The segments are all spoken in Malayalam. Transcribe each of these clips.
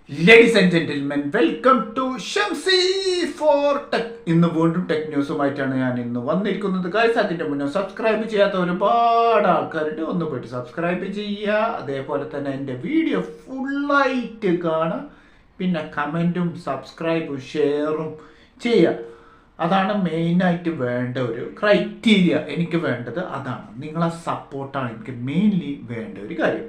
Ladies and gentlemen, welcome to Shamsi for Tech. ഇന്ന് വീണ്ടും ടെക് ന്യൂസുമായിട്ടാണ് ഞാൻ ഇന്ന് വന്നിരിക്കുന്നത്. ഗൈസ്, അതിൻ്റെ മുന്നേ സബ്സ്ക്രൈബ് ചെയ്യാത്ത ഒരുപാട് ആൾക്കാരുണ്ട്. ഒന്ന് പോയിട്ട് സബ്സ്ക്രൈബ് ചെയ്യുക. അതേപോലെ തന്നെ എൻ്റെ വീഡിയോ ഫുള്ളായിട്ട് കാണുക. പിന്നെ കമൻറ്റും സബ്സ്ക്രൈബും ഷെയറും ചെയ്യുക. അതാണ് മെയിനായിട്ട് വേണ്ട ഒരു ക്രൈറ്റീരിയ. എനിക്ക് വേണ്ടത് അതാണ്. നിങ്ങളെ സപ്പോർട്ടാണ് എനിക്ക് മെയിൻലി വേണ്ട ഒരു കാര്യം.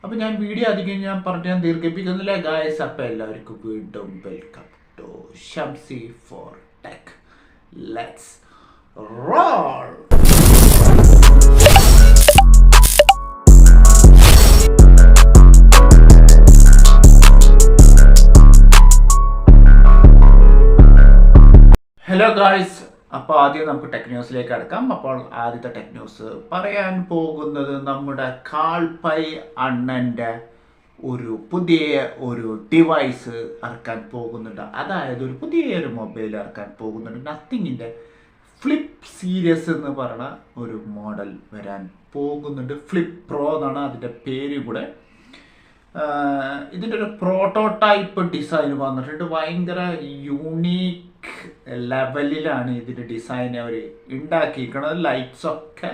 അപ്പോൾ ഞാൻ വീഡിയോ അധികം ഞാൻ ദീർഘിപ്പിക്കുന്നില്ല ഗായ്സ്. അപ്പോൾ എല്ലാവർക്കും വീണ്ടും welcome to Shamsi for tech. Let's roll. Hello guys, അപ്പോൾ ആദ്യം നമുക്ക് ടെക് ന്യൂസിലേക്ക് കടക്കാം. അപ്പോൾ ആദ്യത്തെ ടെക് ന്യൂസ് പറയാൻ പോകുന്നത് നമ്മുടെ കാൾപൈ അണ്ണൻ്റെ പുതിയ ഡിവൈസ് ഇറക്കാൻ പോകുന്നുണ്ട്. അതായത് പുതിയൊരു മൊബൈൽ ഇറക്കാൻ പോകുന്നുണ്ട്. നത്തിങ്ങിൻ്റെ ഫ്ലിപ്പ് സീരീസ് എന്ന് പറയുന്ന ഒരു മോഡൽ വരാൻ പോകുന്നുണ്ട്. ഫ്ലിപ്പ് പ്രോ എന്നാണ് അതിൻ്റെ പേര് കൂടെ. ഇതിൻ്റെ ഒരു പ്രോട്ടോടൈപ്പ് ഡിസൈൻ വന്നിട്ടുണ്ട്. ഭയങ്കര യൂണീക്ക് ലെവലിലാണ് ഇതിൻ്റെ ഡിസൈൻ അവർ ഉണ്ടാക്കിയിരിക്കുന്നത്. ലൈറ്റ്സൊക്കെ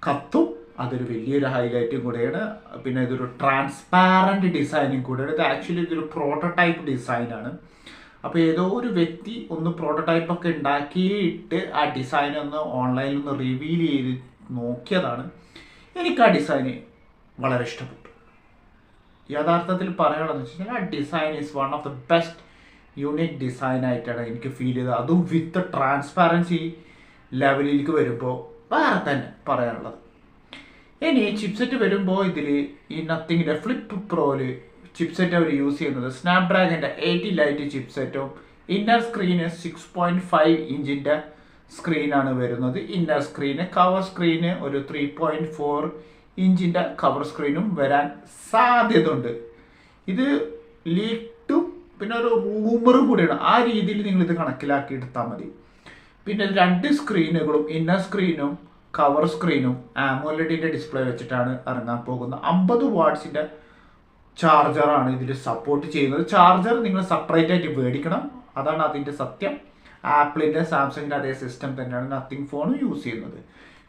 കത്തും, അതൊരു വലിയൊരു ഹൈലൈറ്റും കൂടെയാണ്. പിന്നെ ഇതൊരു ട്രാൻസ്പാരൻറ്റ് ഡിസൈനും കൂടെയാണ്. ഇത് ആക്ച്വലി ഇതൊരു പ്രോട്ടോടൈപ്പ് ഡിസൈനാണ്. അപ്പോൾ ഏതോ ഒരു വ്യക്തി പ്രോട്ടോടൈപ്പൊക്കെ ഉണ്ടാക്കിയിട്ട് ആ ഡിസൈൻ ഓൺലൈനിൽ റിവീൽ ചെയ്ത് നോക്കിയതാണ്. എനിക്ക് ആ ഡിസൈന് വളരെ ഇഷ്ടപ്പെട്ടു. യഥാർത്ഥത്തിൽ പറയുകയാണെന്ന് വെച്ച് കഴിഞ്ഞാൽ ആ design is one of the best unique design ആയിട്ടാണ് എനിക്ക് ഫീൽ ചെയ്തത്. അതും വിത്ത് ട്രാൻസ്പാരൻസി ലെവലിലേക്ക് വരുമ്പോൾ വേറെ തന്നെ പറയാനുള്ളത്. ഇനി ചിപ്സെറ്റ് വരുമ്പോൾ ഇതിൽ ഈ നത്തിങ്ങിൻ്റെ ഫ്ലിപ്പ് പ്രോയിൽ ചിപ്സെറ്റ് അവർ യൂസ് ചെയ്യുന്നത് സ്നാപ്ഡ്രാഗൻ്റെ 80 ലൈറ്റ് ചിപ്സെറ്റും ഇന്നർ സ്ക്രീന് 6.5 ഇഞ്ചിൻ്റെ സ്ക്രീനാണ് വരുന്നത്. ഇന്നർ സ്ക്രീന് കവർ സ്ക്രീന് ഒരു 3.4 ഇഞ്ചിൻ്റെ കവർ സ്ക്രീനും വരാൻ സാധ്യതയുണ്ട്. ഇത് ലീക്കും പിന്നെ ഒരു റൂമറും കൂടിയാണ്. ആ രീതിയിൽ നിങ്ങളിത് കണക്കിലാക്കി എടുത്താൽ മതി. പിന്നെ 2 സ്ക്രീനുകളും ഇന്നർ സ്ക്രീനും കവർ സ്ക്രീനും ആമോലെഡിൻ്റെ ഡിസ്പ്ലേ വെച്ചിട്ടാണ് ഇറങ്ങാൻ പോകുന്നത്. 50 വാട്ട്സിൻ്റെ ചാർജറാണ് ഇതിൽ സപ്പോർട്ട് ചെയ്യുന്നത്. ചാർജർ നിങ്ങൾ സെപ്പറേറ്റ് ആയിട്ട് മേടിക്കണം, അതാണ് അതിൻ്റെ സത്യം. ആപ്പിളിൻ്റെ സാംസങ്ങിൻ്റെ അതേ സിസ്റ്റം തന്നെയാണ് നത്തിങ് ഫോണും യൂസ് ചെയ്യുന്നത്.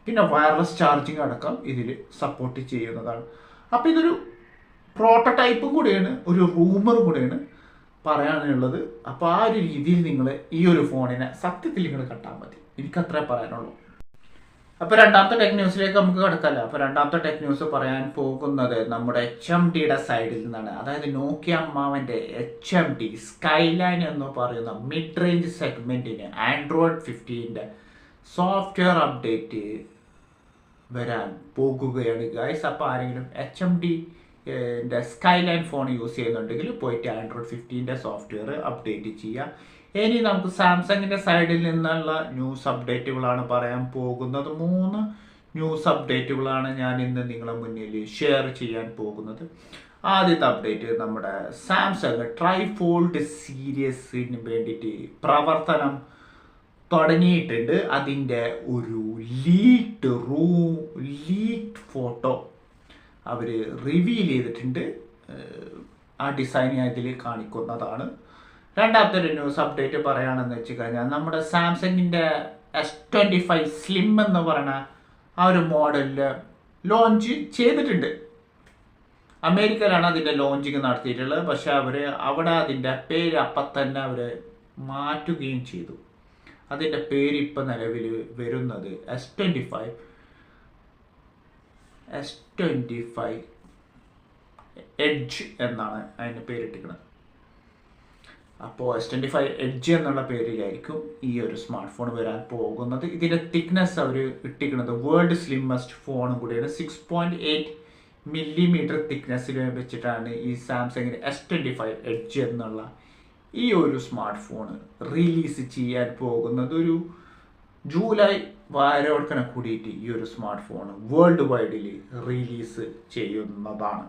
പിന്നെ വയർലെസ് ചാർജിങ് അടക്കം ഇതിൽ സപ്പോർട്ട് ചെയ്യുന്നതാണ്. അപ്പോൾ ഇതൊരു പ്രോട്ടോടൈപ്പും കൂടെയാണ്, ഒരു റൂമറും കൂടെയാണ് പറയാനുള്ളത്. അപ്പോൾ ആ ഒരു രീതിയിൽ നിങ്ങൾ ഈ ഒരു ഫോണിനെ സത്യത്തിൽ നിങ്ങൾ കണ്ടാൽ മതി. എനിക്കത്രേ പറയാനുള്ളൂ. അപ്പോൾ രണ്ടാമത്തെ ടെക് ന്യൂസിലേക്ക് നമുക്ക് കിടക്കാമല്ലോ. അപ്പോൾ രണ്ടാമത്തെ ടെക് ന്യൂസ് പറയാൻ പോകുന്നത് നമ്മുടെ HMDയുടെ സൈഡിൽ നിന്നാണ്. അതായത് നോക്കിയ അമ്മാവൻ്റെ HMD സ്കൈലൈൻ എന്ന് പറയുന്ന മിഡ് റേഞ്ച് സെഗ്മെൻറ്റിന് ആൻഡ്രോയിഡ് 15 സോഫ്റ്റ്വെയർ അപ്ഡേറ്റ് വരാൻ പോകുകയാണ് ഗൈസ്. അപ്പോൾ ആരെങ്കിലും HMD സ്കൈലൈൻ ഫോൺ യൂസ് ചെയ്യുന്നുണ്ടെങ്കിൽ പോയിട്ട് ആൻഡ്രോയിഡ് 15 സോഫ്റ്റ്വെയർ അപ്ഡേറ്റ് ചെയ്യുക. ഇനി നമുക്ക് സാംസങ്ങിൻ്റെ സൈഡിൽ നിന്നുള്ള ന്യൂസ് അപ്ഡേറ്റുകളാണ് പറയാൻ പോകുന്നത്. 3 ന്യൂസ് അപ്ഡേറ്റുകളാണ് ഞാൻ ഇന്ന് നിങ്ങളുടെ മുന്നിൽ ഷെയർ ചെയ്യാൻ പോകുന്നത്. ആദ്യത്തെ അപ്ഡേറ്റ്, നമ്മുടെ സാംസങ് ട്രൈഫോൾഡ് സീരീസിന് വേണ്ടിയിട്ട് പ്രവർത്തനം തുടങ്ങിയിട്ടുണ്ട്. അതിൻ്റെ ഒരു ലീക്ഡ് ഫോട്ടോ അവർ റിവീൽ ചെയ്തിട്ടുണ്ട്. ആ ഡിസൈൻ ഞാൻ ഇതിൽ കാണിക്കുന്നതാണ്. രണ്ടാമത്തെ ഒരു ന്യൂസ് അപ്ഡേറ്റ് പറയുകയാണെന്ന് വെച്ച് കഴിഞ്ഞാൽ നമ്മുടെ സാംസങ്ങിൻ്റെ S25 സ്ലിം എന്ന് പറയുന്ന ആ ഒരു മോഡലിൽ ലോഞ്ച് ചെയ്തിട്ടുണ്ട്. അമേരിക്കയിലാണ് അതിൻ്റെ ലോഞ്ചിങ് നടത്തിയിട്ടുള്ളത്. പക്ഷെ അവിടെ അതിൻ്റെ പേര് അപ്പം തന്നെ അവർ മാറ്റുകയും ചെയ്തു. അതിൻ്റെ പേര് ഇപ്പം നിലവിൽ വരുന്നത് S25 എഡ്ജ് എന്നാണ് അതിന് പേരിട്ടിരിക്കുന്നത്. അപ്പോൾ S25 എഡ്ജ് എന്നുള്ള പേരിലായിരിക്കും ഈ ഒരു സ്മാർട്ട് ഫോൺ വരാൻ പോകുന്നത്. ഇതിൻ്റെ തിക്നെസ് അവർ ഇട്ടിരിക്കുന്നത് വേൾഡ് സ്ലിമ്മസ്റ്റ് ഫോണും കൂടിയാണ്. 6.8 മില്ലിമീറ്റർ തിക്നെസ്സിൽ വെച്ചിട്ടാണ് ഈ സാംസങ്ങിൻ്റെ S25 എഡ്ജ് എന്നുള്ള ഈ ഒരു സ്മാർട്ട് ഫോൺ റിലീസ് ചെയ്യാൻ പോകുന്നത്. ഒരു ജൂലൈ വാരോടക്കനെ കൂടിയിട്ട് ഈ ഒരു സ്മാർട്ട് ഫോൺ വേൾഡ് വൈഡിൽ റിലീസ് ചെയ്യുന്നതാണ്.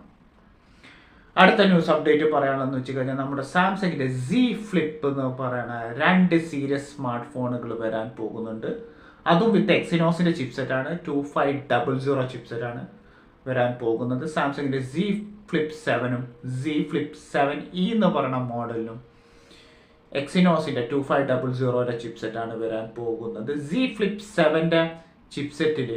അടുത്ത ന്യൂസ് അപ്ഡേറ്റ് പറയാനുള്ളതെന്ന് വെച്ച് കഴിഞ്ഞാൽ നമ്മുടെ സാംസങ്ങിൻ്റെ Z ഫ്ലിപ്പ് എന്ന് പറയുന്ന 2 സീരീസ് സ്മാർട്ട് ഫോണുകൾ വരാൻ പോകുന്നുണ്ട്. അതും വിത്ത് എക്സിനോസിൻ്റെ ചിപ്സെറ്റാണ്. 2500 ചിപ്സെറ്റാണ് വരാൻ പോകുന്നത്. സാംസങ്ങിൻ്റെ Z Flip 7ഉം Z Flip 7e എന്ന് പറയുന്ന മോഡലിനും എക്സിനോസിൻ്റെ 2500 ചിപ്സെറ്റാണ് വരാൻ പോകുന്നത്. Z Flip 7ൻ്റെ ചിപ്സെറ്റിൽ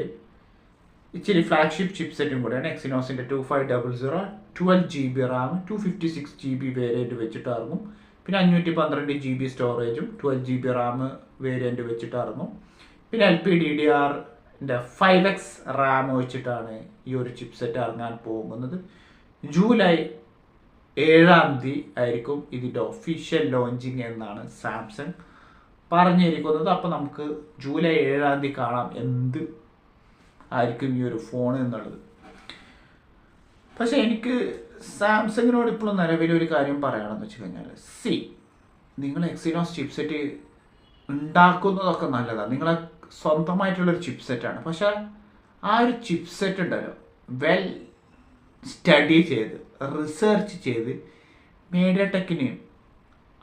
ഇച്ചിരി ഫ്ലാഗ്ഷിപ്പ് ചിപ്സെറ്റും കൂടെയാണ്. എക്സിനോസിൻ്റെ 2500 12GB റാം 256 GB വേരിയൻറ്റ് വെച്ചിട്ട് ഇറങ്ങും. പിന്നെ 512 GB സ്റ്റോറേജും 12GB റാം വേരിയൻറ്റ് വെച്ചിട്ട് ഇറങ്ങും. പിന്നെ LPDDRൻ്റെ 5X റാം വെച്ചിട്ടാണ് ഈ ഒരു ചിപ്സെറ്റ് ഇറങ്ങാൻ പോകുന്നത്. ജൂലൈ 7 ആയിരിക്കും ഇതിൻ്റെ ഒഫീഷ്യൽ ലോഞ്ചിങ് എന്നാണ് സാംസങ് പറഞ്ഞിരിക്കുന്നത്. അപ്പോൾ നമുക്ക് ജൂലൈ 7 കാണാം എന്ത് ആയിരിക്കും ഈ ഒരു ഫോൺ എന്നുള്ളത്. പക്ഷെ എനിക്ക് സാംസങ്ങിനോട് ഇപ്പോഴും നിലവിലൊരു കാര്യം പറയുകയാണെന്ന് വെച്ച് കഴിഞ്ഞാൽ, നിങ്ങൾ എക്സിനോസ് ചിപ്സെറ്റ് ഉണ്ടാക്കുന്നതൊക്കെ നല്ലതാണ്, നിങ്ങളെ സ്വന്തമായിട്ടുള്ളൊരു ചിപ്സെറ്റാണ്. പക്ഷെ ആ ഒരു ചിപ്സെറ്റ് ഉണ്ടല്ലോ, വെൽ സ്റ്റഡി ചെയ്ത് റിസർച്ച് ചെയ്ത് മീഡിയടെക്കിന്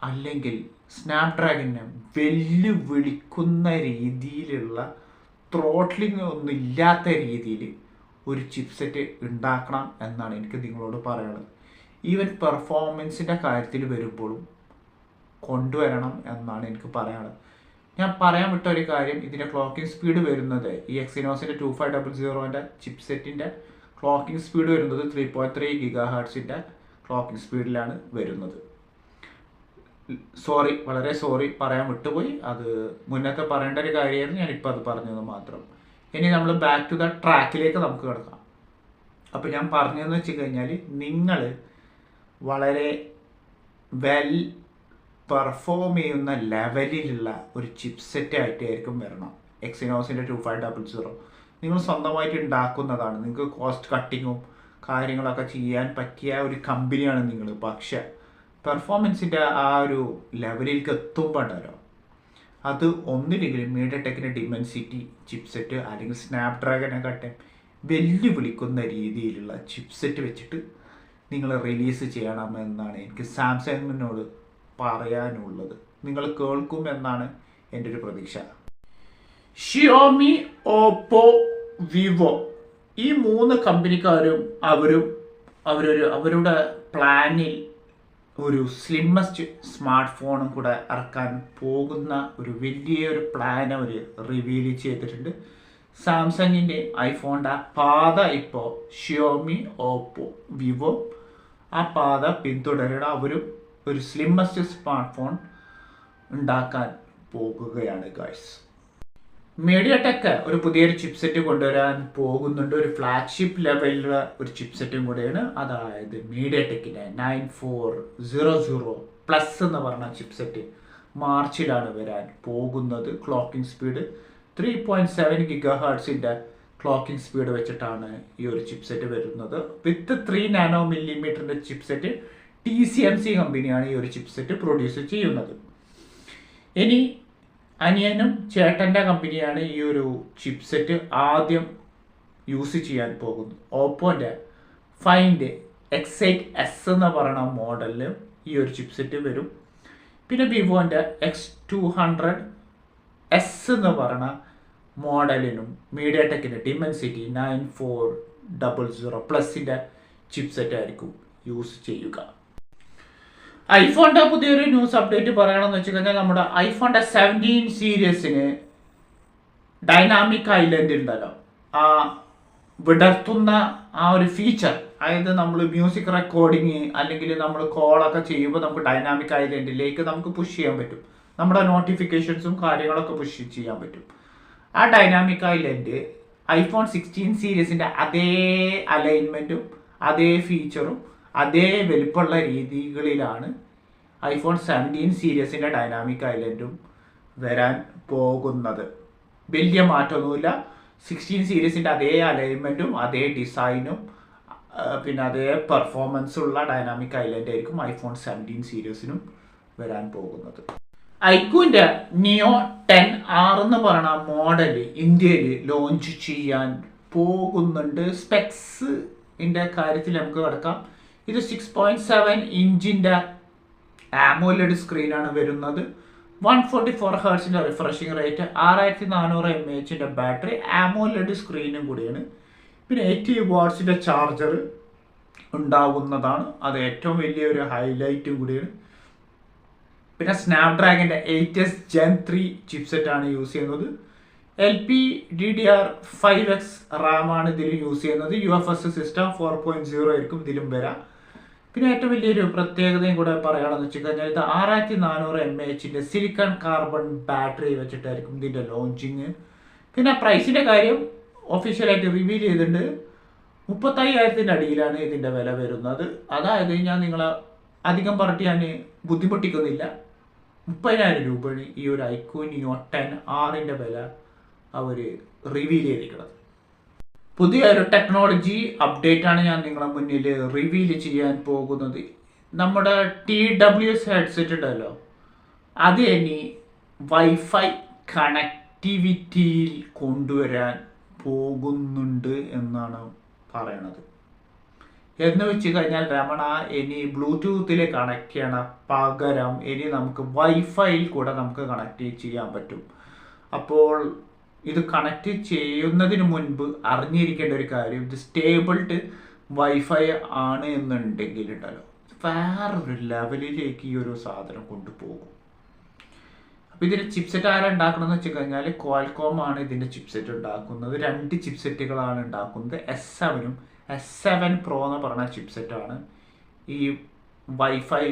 അല്ലെങ്കിൽ സ്നാപ്ഡ്രാഗണിനെ വെല്ലുവിളിക്കുന്ന രീതിയിലുള്ള ത്രോട്ട്ലിംഗ് ഒന്നും ഇല്ലാത്ത രീതിയിൽ ഒരു ചിപ്സെറ്റ് ഉണ്ടാക്കണം എന്നാണ് എനിക്ക് നിങ്ങളോട് പറയാനുള്ളത്. ഈവൻ പെർഫോമൻസിൻ്റെ കാര്യത്തിൽ വരുമ്പോഴും കൊണ്ടുവരണം എന്നാണ് എനിക്ക് പറയാനുള്ളത്. ഞാൻ പറയാൻ വിട്ട ഒരു കാര്യം, ഇതിൻ്റെ ക്ലോക്കിംഗ് സ്പീഡ് വരുന്നത് ഈ എക്സിനോസിൻ്റെ 2500ൻ്റെ ചിപ്സെറ്റിൻ്റെ ക്ലോക്കിംഗ് സ്പീഡ് വരുന്നത് 3.3 GHz ക്ലോക്കിംഗ് സ്പീഡിലാണ് വരുന്നത്. വളരെ സോറി പറയാൻ വിട്ടുപോയി. അത് മുന്നത്തെ പറയേണ്ട ഒരു കാര്യമായിരുന്നു, ഞാനിപ്പോൾ അത് പറഞ്ഞത് മാത്രം. ഇനി നമ്മൾ ബാക്ക് ടു ദ ട്രാക്കിലേക്ക് നമുക്ക് കിടക്കാം. അപ്പോൾ ഞാൻ പറഞ്ഞതെന്ന് വെച്ച് കഴിഞ്ഞാൽ, നിങ്ങൾ വളരെ വെൽ പെർഫോം ചെയ്യുന്ന ലെവലിലുള്ള ഒരു ചിപ്സെറ്റ് ആയിട്ടായിരിക്കും വരണം. എക്സിനോസിൻ്റെ 2500 നിങ്ങൾ സ്വന്തമായിട്ട് ഉണ്ടാക്കുന്നതാണ്, നിങ്ങൾക്ക് കോസ്റ്റ് കട്ടിങ്ങും കാര്യങ്ങളൊക്കെ ചെയ്യാൻ പറ്റിയ ഒരു കമ്പനിയാണ് നിങ്ങൾ. പക്ഷേ പെർഫോമൻസിൻ്റെ ആ ഒരു ലെവലിലേക്ക് എത്തുമ്പോണ്ടല്ലോ, അത് ഒന്നില്ലെങ്കിലും മീഡിയടെക്കിൻ്റെ ഡിമെൻസിറ്റി ചിപ്സെറ്റ് അല്ലെങ്കിൽ സ്നാപ്ഡ്രാഗനെക്കാട്ടെ വെല്ലുവിളിക്കുന്ന രീതിയിലുള്ള ചിപ്സെറ്റ് വെച്ചിട്ട് നിങ്ങൾ റിലീസ് ചെയ്യണമെന്നാണ് എനിക്ക് സാംസങ്ങിനോട് പറയാനുള്ളത്. നിങ്ങൾ കേൾക്കുമെന്നാണ് എൻ്റെ ഒരു പ്രതീക്ഷ. ഷിയോമി, ഓപ്പോ, വിവോ ഈ 3 കമ്പനിക്കാരും അവരുടെ പ്ലാനിൽ ഒരു സ്ലിമ്മസ്റ്റ് സ്മാർട്ട് ഫോണും കൂടെ ഇറക്കാൻ പോകുന്ന ഒരു വലിയൊരു പ്ലാൻ അവർ റിവീൽ ചെയ്തിട്ടുണ്ട്. സാംസങ്ങിൻ്റെ ഐഫോണിൻ്റെ പാത ഇപ്പോൾ ഷിയോമി, ഓപ്പോ, വിവോ ആ പാത പിന്തുടരണം. അവരും ഒരു സ്ലിമ്മസ്റ്റ് സ്മാർട്ട് ഫോൺ ഉണ്ടാക്കാൻ പോകുകയാണ് ഗൈസ്. മീഡിയടെക് ഒരു പുതിയൊരു ചിപ്സെറ്റ് കൊണ്ടുവരാൻ പോകുന്നുണ്ട്. ഒരു ഫ്ലാഗ്ഷിപ്പ് ലെവലിലുള്ള ഒരു ചിപ്സെറ്റും കൂടെയാണ്. അതായത് മീഡിയടെക്കിൻ്റെ 9400+ എന്ന് പറഞ്ഞ ചിപ്സെറ്റ് മാർച്ചിലാണ് വരാൻ പോകുന്നത്. Clocking speed 3.7 GHz clocking speed വെച്ചിട്ടാണ് ഈ ഒരു ചിപ്സെറ്റ് വരുന്നത്. വിത്ത് 3 nm ചിപ്സെറ്റ് TSMC കമ്പനിയാണ് ഈ ഒരു ചിപ്സെറ്റ് പ്രൊഡ്യൂസ് ചെയ്യുന്നത്. ഇനി അനിയനും ചേട്ടൻ്റെ കമ്പനിയാണ് ഈ ഒരു ചിപ്സെറ്റ് ആദ്യം യൂസ് ചെയ്യാൻ പോകുന്നത്. ഓപ്പോൻ്റെ ഫൈൻഡ് X8s എന്ന് പറയുന്ന മോഡലിൽ ഈ ഒരു ചിപ്സെറ്റ് വരും. പിന്നെ വിവോൻ്റെ X200s എന്ന് പറയുന്ന മോഡലിനും മീഡിയടെക്കിൻ്റെ ഡിമെൻസിറ്റി 9400+ ചിപ്സെറ്റ് ആയിരിക്കും യൂസ് ചെയ്യുക. ഐഫോണിൻ്റെ പുതിയൊരു ന്യൂസ് അപ്ഡേറ്റ് പറയണമെന്ന് വെച്ച് കഴിഞ്ഞാൽ, നമ്മുടെ ഐഫോണിൻ്റെ 17 സീരീസിന് ഡൈനാമിക് ഐലൻഡ് ഉണ്ടല്ലോ, ആ വിടർത്തുന്ന ആ ഒരു ഫീച്ചർ, അതായത് നമ്മൾ മ്യൂസിക് റെക്കോർഡിങ് അല്ലെങ്കിൽ നമ്മൾ കോളൊക്കെ ചെയ്യുമ്പോൾ നമുക്ക് ഡൈനാമിക് ഐലൻഡിലേക്ക് നമുക്ക് പുഷ് ചെയ്യാൻ പറ്റും. നമ്മുടെ നോട്ടിഫിക്കേഷൻസും കാര്യങ്ങളൊക്കെ പുഷ് ചെയ്യാൻ പറ്റും. ആ ഡൈനാമിക് ഐലൻഡ് ഐഫോൺ 16 സീരീസിൻ്റെ അതേ അലൈൻമെൻറ്റും അതേ ഫീച്ചറും അതേ വലിപ്പമുള്ള രീതികളിലാണ് ഐഫോൺ 17 സീരീസിൻ്റെ ഡൈനാമിക് ഐലൻഡും വരാൻ പോകുന്നത്. വലിയ മാറ്റമൊന്നുമില്ല. 16 സീരീസിൻ്റെ അതേ അലൈൻമെൻറ്റും അതേ ഡിസൈനും പിന്നെ അതേ പെർഫോമൻസുള്ള ഡൈനാമിക് ഐലൻഡ് ആയിരിക്കും ഐഫോൺ 17 സീരീസിനും വരാൻ പോകുന്നത്. ഐക്യൂൻ്റെ നിയോ 10R എന്ന് പറയുന്ന മോഡൽ ഇന്ത്യയിൽ ലോഞ്ച് ചെയ്യാൻ പോകുന്നുണ്ട്. സ്പെക്സിൻ്റെ കാര്യത്തിൽ നമുക്ക് കിടക്കാം. ഇത് 6.7 ഇഞ്ചിൻ്റെ AMOLED സ്ക്രീനാണ് വരുന്നത്. 144 Hz refreshing rate, 6400 mAh battery, AMOLED സ്ക്രീനും കൂടിയാണ്. പിന്നെ 80 വാട്ട്സിൻ്റെ ചാർജർ ഉണ്ടാവുന്നതാണ്. അത് ഏറ്റവും വലിയൊരു ഹൈലൈറ്റും കൂടിയാണ്. പിന്നെ സ്നാപ്ഡ്രാഗൻ്റെ 8s Gen 3 ചിപ്സെറ്റാണ് യൂസ് ചെയ്യുന്നത്. LPDDR5X റാമാണ് ഇതിൽ യൂസ് ചെയ്യുന്നത്. UFS സിസ്റ്റം 4.0 ആയിരിക്കും ഇതിലും വരാം. പിന്നെ ഏറ്റവും വലിയൊരു പ്രത്യേകതയും കൂടെ പറയുകയാണെന്ന് വെച്ച് കഴിഞ്ഞാൽ ഇത് 6400 mAh സിലിക്കൺ കാർബൺ ബാറ്ററി വെച്ചിട്ടായിരിക്കും ഇതിൻ്റെ ലോഞ്ചിങ്. പിന്നെ പ്രൈസിൻ്റെ കാര്യം ഒഫീഷ്യലായിട്ട് റിവീൽ ചെയ്തിട്ടുണ്ട്. 35,000 അടിയിലാണ് ഇതിൻ്റെ വില വരുന്നത്. അതായത് ഞാൻ നിങ്ങളെ അധികം പറഞ്ഞിട്ട് ഞാൻ ബുദ്ധിമുട്ടിക്കുന്നില്ല. 30,000 രൂപയാണ് ഈ ഒരു iQOO Neo 10R വില അവർ റിവീൽ ചെയ്തിരിക്കുന്നത്. പുതിയൊരു ടെക്നോളജി അപ്ഡേറ്റ് ആണ് ഞാൻ നിങ്ങളെ മുന്നിൽ റിവീൽ ചെയ്യാൻ പോകുന്നത്. നമ്മുടെ TWS ഹെഡ്സെറ്റ് ഉണ്ടല്ലോ, അത് ഇനി വൈഫൈ കണക്ടിവിറ്റിയിൽ കൊണ്ടുവരാൻ പോകുന്നുണ്ട് എന്നാണ് പറയണത്. എന്ന് വെച്ച് കഴിഞ്ഞാൽ രമണ ഇനി ബ്ലൂടൂത്തിൽ കണക്ട് ചെയ്യണ പകരം ഇനി നമുക്ക് വൈഫൈയിൽ കൂടെ നമുക്ക് കണക്ട് ചെയ്യാൻ പറ്റും. അപ്പോൾ ഇത് കണക്ട് ചെയ്യുന്നതിന് മുൻപ് അറിഞ്ഞിരിക്കേണ്ട ഒരു കാര്യം, ഇത് സ്റ്റേബിൾഡ് വൈഫൈ ആണ് എന്നുണ്ടെങ്കിൽ ഉണ്ടല്ലോ വേറൊരു ലെവലിലേക്ക് ഈ ഒരു സാധനം കൊണ്ടുപോകും. അപ്പോൾ ഇതിൻ്റെ ചിപ്സെറ്റ് ആരാ ഉണ്ടാക്കണമെന്ന് വെച്ച് കഴിഞ്ഞാൽ ക്വാൽകോം ആണ് ഇതിൻ്റെ ചിപ്സെറ്റ് ഉണ്ടാക്കുന്നത്. 2 ചിപ്സെറ്റുകളാണ് ഉണ്ടാക്കുന്നത്. S7 S7 Pro എന്ന് പറയുന്ന ചിപ്സെറ്റാണ് ഈ വൈഫൈ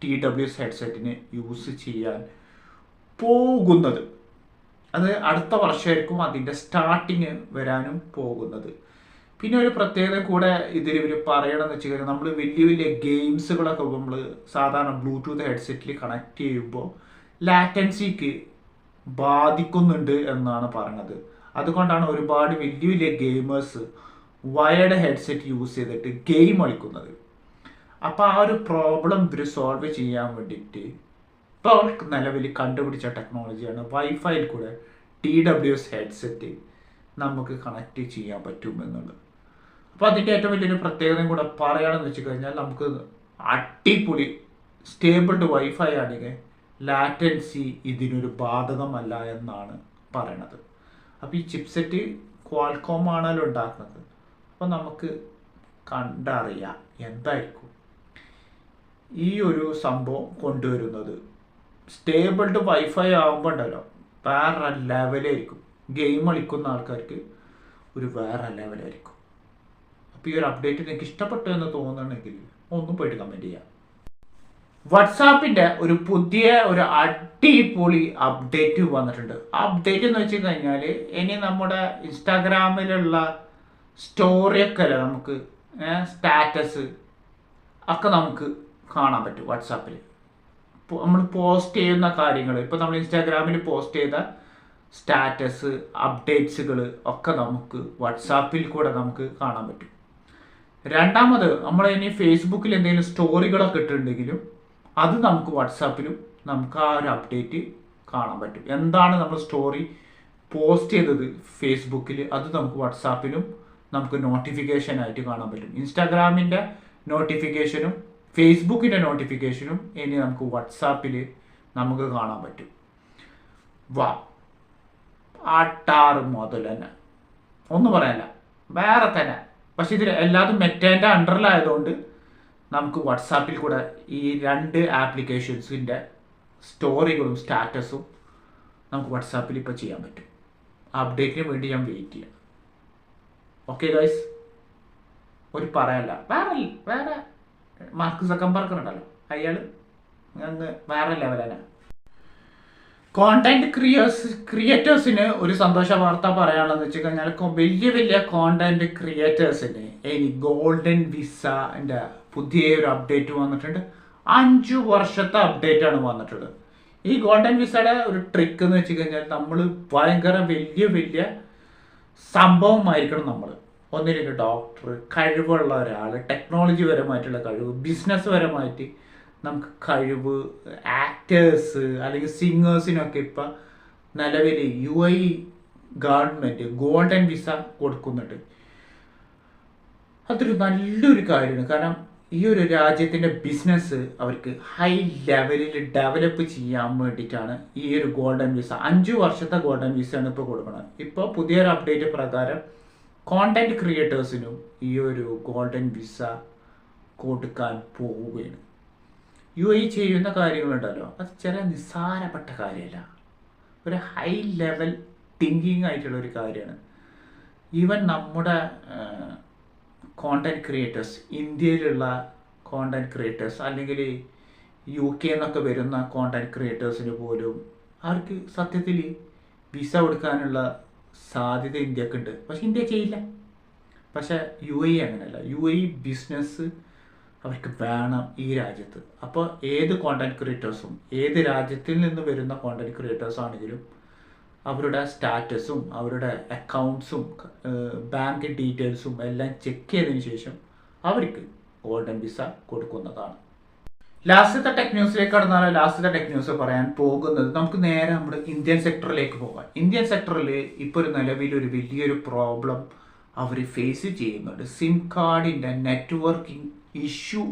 TWS ഹെഡ്സെറ്റിന് യൂസ് ചെയ്യാൻ പോകുന്നത്. അത് അടുത്ത വർഷമായിരിക്കും അതിൻ്റെ സ്റ്റാർട്ടിങ് വരാനും പോകുന്നത്. പിന്നെ ഒരു പ്രത്യേകത കൂടെ ഇതിൽ ഇവർ പറയണമെന്ന് വെച്ച് കഴിഞ്ഞാൽ നമ്മൾ വലിയ വലിയ ഗെയിംസുകളൊക്കെ നമ്മൾ സാധാരണ ബ്ലൂടൂത്ത് ഹെഡ്സെറ്റിൽ കണക്ട് ചെയ്യുമ്പോൾ ലാറ്റൻസിക്ക് ബാധിക്കുന്നുണ്ട് എന്നാണ് പറഞ്ഞത്. അതുകൊണ്ടാണ് ഒരുപാട് വലിയ വലിയ ഗെയിമേഴ്സ് വയർഡ് ഹെഡ്സെറ്റ് യൂസ് ചെയ്തിട്ട് ഗെയിം കളിക്കുന്നത്. അപ്പോൾ ആ ഒരു പ്രോബ്ലം ഇവർ സോൾവ് ചെയ്യാൻ വേണ്ടിയിട്ട് ഇപ്പോൾ നിലവിൽ കണ്ടുപിടിച്ച ടെക്നോളജിയാണ് വൈഫൈയിൽ കൂടെ TWS ഹെഡ്സെറ്റ് നമുക്ക് കണക്ട് ചെയ്യാൻ പറ്റുമെന്നുള്ളത്. അപ്പോൾ അതിൻ്റെ ഏറ്റവും വലിയൊരു പ്രത്യേകതയും കൂടെ പറയുകയാണെന്ന് വെച്ച് കഴിഞ്ഞാൽ നമുക്ക് അടിപൊളി സ്റ്റേബിൾഡ് വൈഫൈ ആണെങ്കിൽ ലാറ്റൻസി ഇതിനൊരു ബാധകമല്ല എന്നാണ് പറയണത്. അപ്പോൾ ഈ ചിപ്സെറ്റ് ക്വാൽകോം ആണല്ലോ ഉണ്ടാക്കുന്നത്. അപ്പോൾ നമുക്ക് കണ്ടറിയാം എന്തായിരിക്കും ഈ ഒരു സംഭവം കൊണ്ടുവരുന്നത്. സ്റ്റേബിൾഡ് വൈഫൈ ആകുമ്പോൾ ഉണ്ടല്ലോ വേറെ ലെവലായിരിക്കും. ഗെയിം കളിക്കുന്ന ആൾക്കാർക്ക് ഒരു വേറെ ലെവലായിരിക്കും. അപ്പോൾ ഈ ഒരു അപ്ഡേറ്റ് നിങ്ങൾക്ക് ഇഷ്ടപ്പെട്ടു എന്ന് തോന്നുന്നുണ്ടെങ്കിൽ ഒന്നും പോയിട്ട് കമൻറ്റ് ചെയ്യാം. വാട്സാപ്പിൻ്റെ ഒരു പുതിയ ഒരു അടിപൊളി അപ്ഡേറ്റ് വന്നിട്ടുണ്ട്. അപ്ഡേറ്റ് എന്ന് വെച്ച് കഴിഞ്ഞാൽ ഇനി നമ്മുടെ ഇൻസ്റ്റാഗ്രാമിലുള്ള സ്റ്റോറിയൊക്കെ അല്ലേ നമുക്ക് സ്റ്റാറ്റസ് ഒക്കെ നമുക്ക് കാണാൻ പറ്റും. വാട്സാപ്പിൽ നമ്മൾ പോസ്റ്റ് ചെയ്യുന്ന കാര്യങ്ങൾ, ഇപ്പോൾ നമ്മൾ ഇൻസ്റ്റാഗ്രാമിൽ പോസ്റ്റ് ചെയ്ത സ്റ്റാറ്റസ് അപ്ഡേറ്റ്സുകൾ ഒക്കെ നമുക്ക് വാട്സാപ്പിൽ കൂടെ നമുക്ക് കാണാൻ പറ്റും. രണ്ടാമത് നമ്മൾ ഇനി ഫേസ്ബുക്കിൽ എന്തെങ്കിലും സ്റ്റോറികളൊക്കെ ഇട്ടിട്ടുണ്ടെങ്കിലും അത് നമുക്ക് വാട്സാപ്പിലും നമുക്ക് ആ ഒരു അപ്ഡേറ്റ് കാണാൻ പറ്റും. എന്താണ് നമ്മൾ സ്റ്റോറി പോസ്റ്റ് ചെയ്തത് ഫേസ്ബുക്കിൽ അത് നമുക്ക് വാട്സാപ്പിലും നമുക്ക് നോട്ടിഫിക്കേഷനായിട്ട് കാണാൻ പറ്റും. ഇൻസ്റ്റാഗ്രാമിൻ്റെ നോട്ടിഫിക്കേഷനും ഫേസ്ബുക്കിൻ്റെ നോട്ടിഫിക്കേഷനും ഇനി നമുക്ക് വാട്സാപ്പിൽ നമുക്ക് കാണാൻ പറ്റും. വാ ആട്ടാറ് മുതൽ തന്നെ ഒന്നും പറയാനില്ല, വേറെ തന്നെ. പക്ഷെ ഇതിൽ എല്ലാതും മെറ്റേൻ്റെ അണ്ടറിലായതുകൊണ്ട് നമുക്ക് വാട്സാപ്പിൽ കൂടെ ഈ 2 ആപ്ലിക്കേഷൻസിൻ്റെ സ്റ്റോറികളും സ്റ്റാറ്റസും നമുക്ക് വാട്സാപ്പിൽ ഇപ്പോൾ ചെയ്യാൻ പറ്റും. അപ്ഡേറ്റിന് വേണ്ടി ഞാൻ വെയിറ്റ് ചെയ്യാം. ഓക്കെ ഗൈസ്, ഒരു പറയാനല്ല, വേറെ മാർക്ക് സക്കംബർഗർ ഉണ്ടല്ലോ, അയാൾ അങ്ങ് വേറെ ലെവലാണ്. കോണ്ടന്റ് ക്രിയേറ്റേഴ്സിന് ഒരു സന്തോഷ വാർത്ത പറയാനുള്ളതെന്ന് വെച്ച് കഴിഞ്ഞാൽ വലിയ വലിയ കോണ്ടന്റ് ക്രിയേറ്റേഴ്സിന് ഇനി ഗോൾഡൻ വിസൻ്റെ പുതിയ ഒരു അപ്ഡേറ്റ് വന്നിട്ടുണ്ട്. 5 വർഷത്തെ അപ്ഡേറ്റ് ആണ് വന്നിട്ടുള്ളത്. ഈ ഗോൾഡൻ വിസയുടെ ഒരു ട്രിക്ക് എന്ന് വെച്ച് കഴിഞ്ഞാൽ നമ്മൾ ഭയങ്കര വലിയ സംഭവമായിരിക്കണം. നമ്മൾ ഒന്നില്ലെങ്കിൽ ഡോക്ടർ, കഴിവുള്ള ഒരാൾ, ടെക്നോളജി പരമായിട്ടുള്ള കഴിവ്, ബിസിനസ് പരമായിട്ട് നമുക്ക് കഴിവ്, ആക്ടേഴ്സ് അല്ലെങ്കിൽ സിംഗേഴ്സിനൊക്കെ ഇപ്പം നിലവിൽ UAE ഗവൺമെൻറ് ഗോൾഡൻ വിസ കൊടുക്കുന്നുണ്ട്. അതൊരു നല്ലൊരു കാര്യമാണ്. കാരണം ഈ ഒരു രാജ്യത്തിൻ്റെ ബിസിനസ് അവർക്ക് ഹൈ ലെവലിൽ ഡെവലപ്പ് ചെയ്യാൻ വേണ്ടിയിട്ടാണ് ഈ ഒരു ഗോൾഡൻ വിസ. 5 വർഷത്തെ ഗോൾഡൻ വിസയാണ് ഇപ്പോൾ കൊടുക്കുന്നത്. ഇപ്പോൾ പുതിയൊരു അപ്ഡേറ്റ് പ്രകാരം കോണ്ടന്റ് ക്രിയേറ്റേഴ്സിനും ഈ ഒരു ഗോൾഡൻ വിസ കൊടുക്കാൻ പോവുകയാണ്. ചെയ്യുന്ന കാര്യങ്ങളുണ്ടല്ലോ, അത് ചില നിസ്സാരപ്പെട്ട കാര്യമല്ല, ഒരു ഹൈ ലെവൽ തിങ്കിങ് ആയിട്ടുള്ള ഒരു കാര്യമാണ്. ഈവൻ നമ്മുടെ കോണ്ടന്റ് ക്രിയേറ്റേഴ്സ്, ഇന്ത്യയിലുള്ള കോണ്ടന്റ് ക്രിയേറ്റേഴ്സ് അല്ലെങ്കിൽ UK എന്നൊക്കെ വരുന്ന കോണ്ടന്റ് ക്രിയേറ്റേഴ്സിന് പോലും അവർക്ക് സത്യത്തിൽ വിസ കൊടുക്കാനുള്ള സാധ്യത ഇന്ത്യക്കുണ്ട്. പക്ഷെ ഇന്ത്യ ചെയ്യില്ല. പക്ഷെ അങ്ങനെയല്ല. ബിസിനസ് അവർക്ക് വേണം ഈ രാജ്യത്ത്. അപ്പോൾ ഏത് കോണ്ടന്റ് ക്രിയേറ്റേഴ്സും, ഏത് രാജ്യത്തിൽ നിന്ന് വരുന്ന കോണ്ടന്റ് ക്രിയേറ്റേഴ്സ് ആണെങ്കിലും അവരുടെ സ്റ്റാറ്റസും അവരുടെ അക്കൗണ്ട്സും ബാങ്ക് ഡീറ്റെയിൽസും എല്ലാം ചെക്ക് ചെയ്തതിന് ശേഷം അവർക്ക് ഗോൾഡൻ വിസ കൊടുക്കുന്നതാണ്. ലാസ്റ്റത്തെ ടെക് ന്യൂസിലേക്ക് കടന്നാലോ? ലാസ്റ്റത്തെ ടെക് ന്യൂസ് പറയാൻ പോകുന്നത് നമുക്ക് നേരെ നമ്മുടെ ഇന്ത്യൻ സെക്ടറിലേക്ക് പോകാം. ഇന്ത്യൻ സെക്ടറിൽ ഇപ്പോൾ ഒരു നിലവിലൊരു വലിയൊരു പ്രോബ്ലം അവർ ഫേസ് ചെയ്യുന്നുണ്ട്. സിം കാർഡിൻ്റെ നെറ്റ്വർക്കിംഗ് ഇഷ്യൂ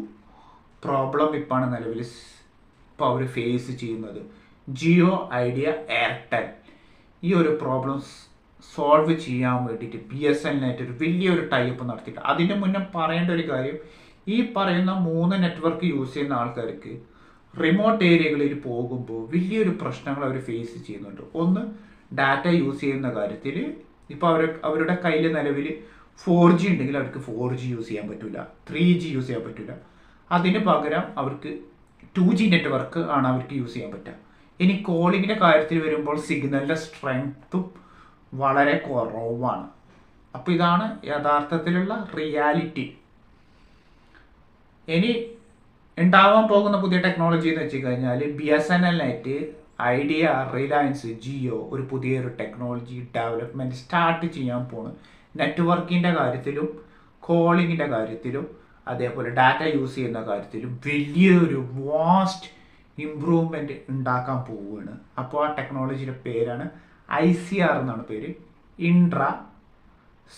പ്രോബ്ലം ഇപ്പാണ് നിലവിൽ ഇപ്പോൾ അവർ ഫേസ് ചെയ്യുന്നത്. ജിയോ, ഐഡിയ, എയർടെൽ ഈ ഒരു പ്രോബ്ലം സോൾവ് ചെയ്യാൻ വേണ്ടിയിട്ട് BSNL ഒരു വലിയൊരു ടൈപ്പ് നടത്തിയിട്ട്, അതിന് മുന്നേ പറയേണ്ട ഒരു കാര്യം, ഈ പറയുന്ന 3 നെറ്റ്വർക്ക് യൂസ് ചെയ്യുന്ന ആൾക്കാർക്ക് റിമോട്ട് ഏരിയകളിൽ പോകുമ്പോൾ വലിയൊരു പ്രശ്നങ്ങൾ അവർ ഫേസ് ചെയ്യുന്നുണ്ട്. ഒന്ന്, ഡാറ്റ യൂസ് ചെയ്യുന്ന കാര്യത്തിൽ ഇപ്പോൾ അവരുടെ കയ്യിൽ നിലവിൽ 4G ഉണ്ടെങ്കിൽ അവർക്ക് 4G യൂസ് ചെയ്യാൻ പറ്റില്ല, 3G യൂസ് ചെയ്യാൻ പറ്റില്ല. അതിന് പകരം അവർക്ക് 2G നെറ്റ്വർക്ക് ആണ് അവർക്ക് യൂസ് ചെയ്യാൻ പറ്റുക. ഇനി കോളിങ്ങിൻ്റെ കാര്യത്തിൽ വരുമ്പോൾ സിഗ്നലിൻ്റെ സ്ട്രെങ്ത്തും വളരെ കുറവാണ്. അപ്പോൾ ഇതാണ് യഥാർത്ഥത്തിലുള്ള റിയാലിറ്റി. ഇനി ഉണ്ടാവാൻ പോകുന്ന പുതിയ ടെക്നോളജി എന്ന് വെച്ച് കഴിഞ്ഞാൽ BSNL net, Idea, Reliance, Jio ഒരു പുതിയൊരു ടെക്നോളജി ഡെവലപ്മെൻറ്റ് സ്റ്റാർട്ട് ചെയ്യാൻ പോണ്. നെറ്റ്വർക്കിൻ്റെ കാര്യത്തിലും കോളിങ്ങിൻ്റെ കാര്യത്തിലും അതേപോലെ ഡാറ്റ യൂസ് ചെയ്യുന്ന കാര്യത്തിലും വലിയൊരു വാസ്റ്റ് ഇംപ്രൂവ്മെൻറ്റ് ഉണ്ടാക്കാൻ പോവുകയാണ്. അപ്പോൾ ആ ടെക്നോളജിയുടെ പേരാണ് ICR എന്നാണ് പേര്, ഇൻട്രാ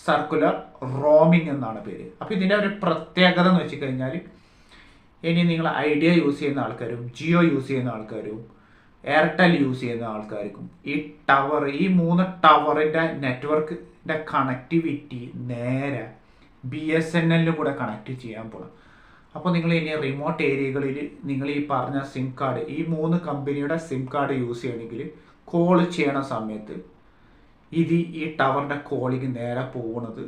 സർക്കുലർ റോമിംഗ് എന്നാണ് പേര്. അപ്പോൾ ഇതിൻ്റെ ഒരു പ്രത്യേകത എന്ന് വെച്ച് കഴിഞ്ഞാൽ, ഇനി നിങ്ങൾ ഐഡിയ യൂസ് ചെയ്യുന്ന ആൾക്കാരും ജിയോ യൂസ് ചെയ്യുന്ന ആൾക്കാരും എയർടെൽ യൂസ് ചെയ്യുന്ന ആൾക്കാർക്കും ഈ 3 ടവറിൻ്റെ നെറ്റ്വർക്കിൻ്റെ കണക്ടിവിറ്റി നേരെ BSNL കൂടെ കണക്ട് ചെയ്യാൻ പോകണം. അപ്പോൾ നിങ്ങൾ ഇനി റിമോട്ട് ഏരിയകളിൽ നിങ്ങൾ ഈ പറഞ്ഞ സിം കാർഡ്, ഈ 3 കമ്പനിയുടെ സിം കാർഡ് യൂസ് ചെയ്യണമെങ്കിൽ കോൾ ചെയ്യണ സമയത്ത് ഈ ടവറിൻ്റെ കോളിങ് നേരെ പോകുന്നത്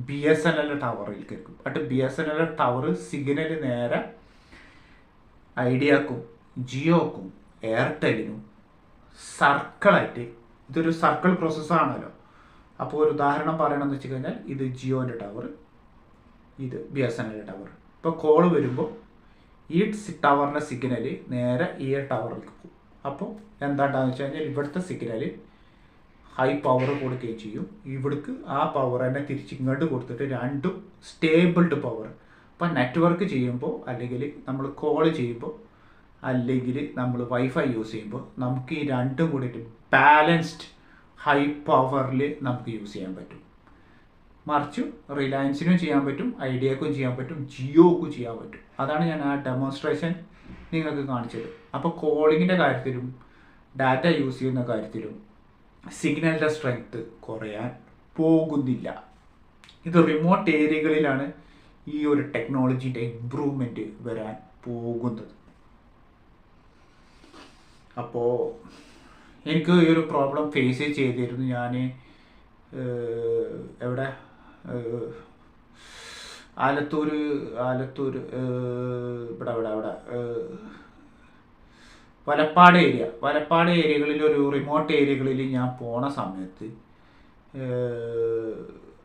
BSNL ടവറിലേക്ക് ആയിരിക്കും. എന്നിട്ട് BSNL ടവർ സിഗ്നൽ നേരെ ഐഡിയക്കും ജിയോക്കും എയർടെലിനും സർക്കിളായിട്ട്, ഇതൊരു സർക്കിൾ പ്രോസസ്സാണല്ലോ. അപ്പോൾ ഒരു ഉദാഹരണം പറയണമെന്ന് വെച്ച് കഴിഞ്ഞാൽ, ഇത് ജിയോൻ്റെ ടവർ, ഇത് BSNL ടവർ. ഇപ്പോൾ കോൾ വരുമ്പോൾ ഈ ടവറിൻ്റെ സിഗ്നൽ നേരെ ഈ ടവറിലേക്ക് പോകും. അപ്പോൾ എന്താണ്ടാന്ന് വെച്ച് കഴിഞ്ഞാൽ ഇവിടുത്തെ സിഗ്നൽ ഹൈ പവർ കൊടുക്കുകയും ചെയ്യും, ഇവിടേക്ക് ആ പവർ തന്നെ തിരിച്ചിങ്ങോട്ട് കൊടുത്തിട്ട് രണ്ടും സ്റ്റേബിൾഡ് പവർ. അപ്പം നെറ്റ്വർക്ക് ചെയ്യുമ്പോൾ, അല്ലെങ്കിൽ നമ്മൾ കോൾ ചെയ്യുമ്പോൾ, അല്ലെങ്കിൽ നമ്മൾ വൈഫൈ യൂസ് ചെയ്യുമ്പോൾ നമുക്ക് ഈ രണ്ടും കൂടിയിട്ട് ബാലൻസ്ഡ് ഹൈ പവറിൽ നമുക്ക് യൂസ് ചെയ്യാൻ പറ്റും. മറിച്ച് റിലയൻസിനും ചെയ്യാൻ പറ്റും, ഐഡിയക്കും ചെയ്യാൻ പറ്റും, ജിയോക്കും ചെയ്യാൻ പറ്റും. അതാണ് ഞാൻ ആ ഡെമോൺസ്ട്രേഷൻ നിങ്ങൾക്ക് കാണിച്ചത്. അപ്പോൾ കോളിങ്ങിൻ്റെ കാര്യത്തിലും ഡാറ്റ യൂസ് ചെയ്യുന്ന കാര്യത്തിലും സിഗ്നലിൻ്റെ സ്ട്രെങ്ത്ത് കുറയാൻ പോകുന്നില്ല. ഇത് റിമോട്ട് ഏരിയകളിലാണ് ഈ ഒരു ടെക്നോളജിയുടെ ഇമ്പ്രൂവ്മെൻറ്റ് വരാൻ പോകുന്നത്. അപ്പോൾ എനിക്ക് ഈ ഒരു പ്രോബ്ലം ഫേസ് ചെയ്തിരുന്നു. ഞാൻ എവിടെ, ആലത്തൂർ ഇവിടെ വലപ്പാട് ഏരിയകളിൽ ഒരു റിമോട്ട് ഏരിയകളിൽ ഞാൻ പോണ സമയത്ത്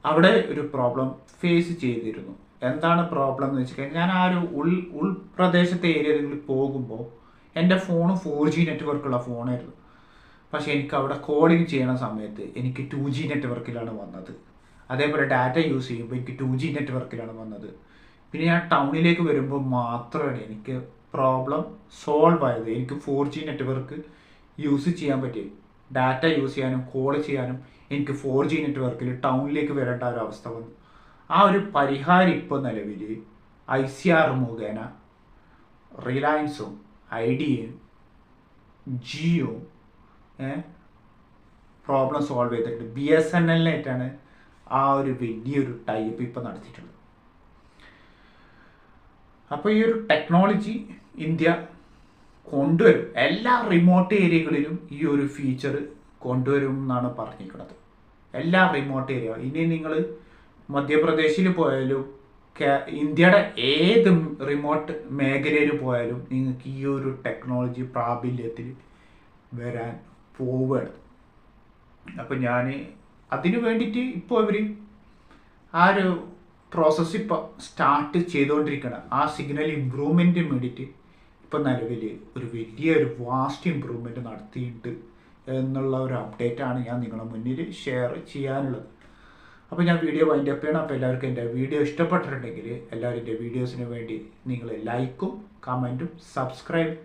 അവിടെ ഒരു പ്രോബ്ലം ഫേസ് ചെയ്തിരുന്നു. എന്താണ് പ്രോബ്ലം എന്ന് വെച്ച് കഴിഞ്ഞാൽ, ഞാൻ ആ ഒരു ഉൾപ്രദേശത്തെ ഏരിയകളിൽ പോകുമ്പോൾ എൻ്റെ ഫോണ് 4G നെറ്റ്വർക്കുള്ള ഫോണായിരുന്നു. പക്ഷേ എനിക്ക് അവിടെ കോളിങ് ചെയ്യണ സമയത്ത് എനിക്ക് 2G നെറ്റ്വർക്കിലാണ് വന്നത്. അതേപോലെ ഡാറ്റ യൂസ് ചെയ്യുമ്പോൾ എനിക്ക് 2G നെറ്റ്വർക്കിലാണ് വന്നത്. പിന്നെ ഞാൻ ടൗണിലേക്ക് വരുമ്പോൾ മാത്രമാണ് എനിക്ക് പ്രോബ്ലം സോൾവ് ആയത്. എനിക്ക് 4G നെറ്റ്വർക്ക് യൂസ് ചെയ്യാൻ പറ്റി. ഡാറ്റ യൂസ് ചെയ്യാനും കോൾ ചെയ്യാനും എനിക്ക് 4G നെറ്റ്വർക്കിൽ ടൗണിലേക്ക് വരേണ്ട ഒരു അവസ്ഥ വന്നു. ആ ഒരു പരിഹാരം ഇപ്പോൾ നിലവിൽ ICR മുഖേന റിലയൻസും ഐഡിയയും ജിയോയും പ്രോബ്ലം സോൾവ് ചെയ്തിട്ടുണ്ട്. BSNL നെറ്റാണ് ആ ഒരു വലിയൊരു ടൈപ്പ് ഇപ്പം നടത്തിയിട്ടുള്ളത്. അപ്പോൾ ഈ ഒരു ടെക്നോളജി ഇന്ത്യ കൊണ്ടുവരും, എല്ലാ റിമോട്ട് ഏരിയകളിലും ഈ ഒരു ഫീച്ചർ കൊണ്ടുവരും എന്നാണ് പറഞ്ഞിരിക്കുന്നത്. എല്ലാ റിമോട്ട് ഏരിയ, ഇനി നിങ്ങൾ മധ്യപ്രദേശിൽ പോയാലും ഇന്ത്യയുടെ ഏത് റിമോട്ട് മേഖലയിൽ പോയാലും നിങ്ങൾക്ക് ഈ ഒരു ടെക്നോളജി പ്രാബല്യത്തിൽ വരാൻ പോവുകയാണ്. അപ്പം ഞാൻ അതിന് വേണ്ടിയിട്ട് ഇപ്പോൾ അവർ ആ ഒരു പ്രോസസ്സ് ഇപ്പോൾ സ്റ്റാർട്ട് ചെയ്തുകൊണ്ടിരിക്കണം. ആ സിഗ്നൽ ഇമ്പ്രൂവ്മെൻറ്റിന് വേണ്ടിയിട്ട് ഇപ്പം നിലവിൽ ഒരു വലിയൊരു വാസ്റ്റ് ഇമ്പ്രൂവ്മെൻറ്റ് നടത്തിയിട്ട് എന്നുള്ള ഒരു അപ്ഡേറ്റാണ് ഞാൻ നിങ്ങളുടെ മുന്നിൽ ഷെയർ ചെയ്യാനുള്ളത്. അപ്പോൾ ഞാൻ വീഡിയോ വൈൻഡ് അപ്പ് ചെയ്യണം. അപ്പോൾ എല്ലാവർക്കും എൻ്റെ വീഡിയോ ഇഷ്ടപ്പെട്ടിട്ടുണ്ടെങ്കിൽ എല്ലാവരും എൻ്റെ വീഡിയോസിന് വേണ്ടി നിങ്ങൾ ലൈക്കും കമൻറ്റും സബ്സ്ക്രൈബ്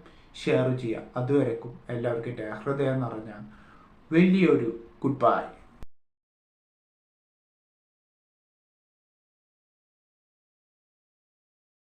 ഷെയർ ചെയ്യുക. അതുവരെക്കും എല്ലാവർക്കും എൻ്റെ ഹൃദയം നിറഞ്ഞ വലിയൊരു ഗുഡ് ബൈ.